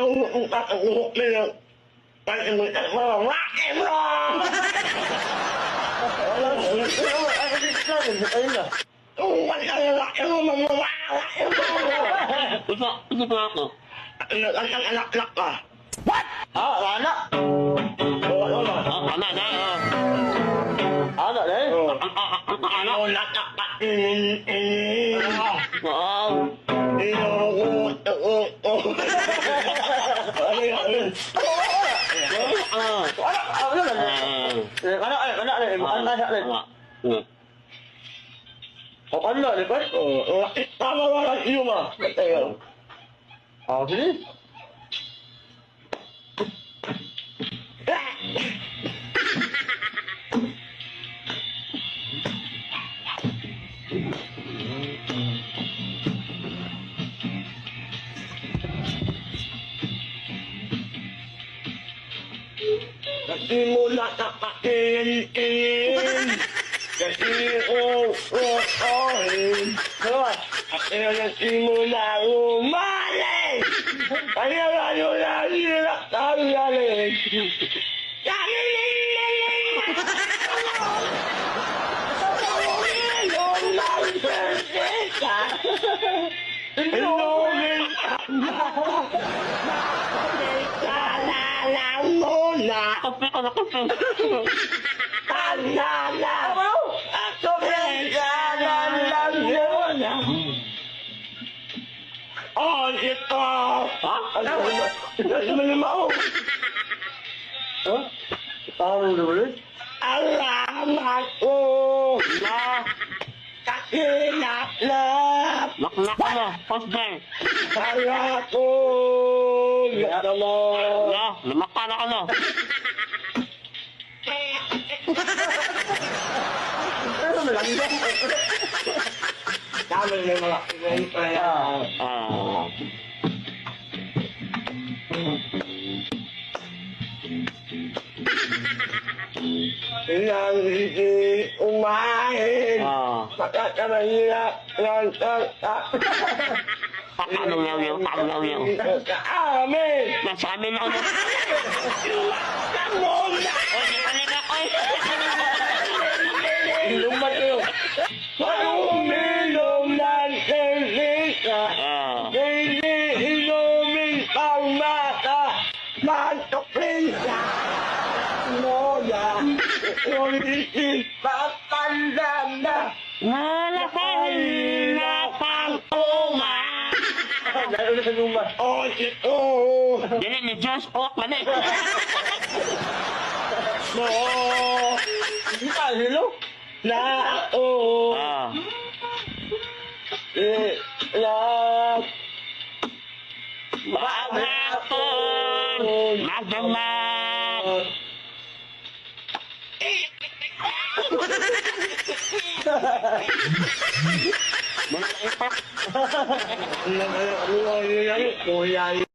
kung tatanggok nila. Kahit mo ka rock and roll! Ayun na. Kung wala ka rock and roll, rock and roll! Ito pa ako. Anak ka. What? Anak? Anak na. Anak na eh? Anak. Anak ka. Wow. Kasi mo nakakain. Kasi kasi mo na umalik. Kaya ano na hirap tayo galing. Kape ka na kape. Oh, ito! Ha? Malimao! Ha? Paano na ulit? Alamat ko! Na. Kakinap! Naknak ka na. First day. Kaya ko! Gata mo! Na. Lamakka na ka na. Ano mo lang yan? Dami na mga kwento yan. Ilang hindi umahin. Pagkakamahirap ng tata. Paano yaw-yaw? Paano yaw-yaw? Sa amin! Nasa amin ako na. Kamon na! O, di pa nila ko eh. Ilumat ko. Pag-umilom ng selika. Hindi inumin pang mata. Mantoklinsa. Moya. Ulitin patandaan na. Wala pa rin na pang tuma. Dahil sa luma. Oh, ito. Dili ni Diyos ko. Mali. No. Hindi ka, hello? Na, oh. La. Mahapon. Magdamag. Muna ipak. Ano yan?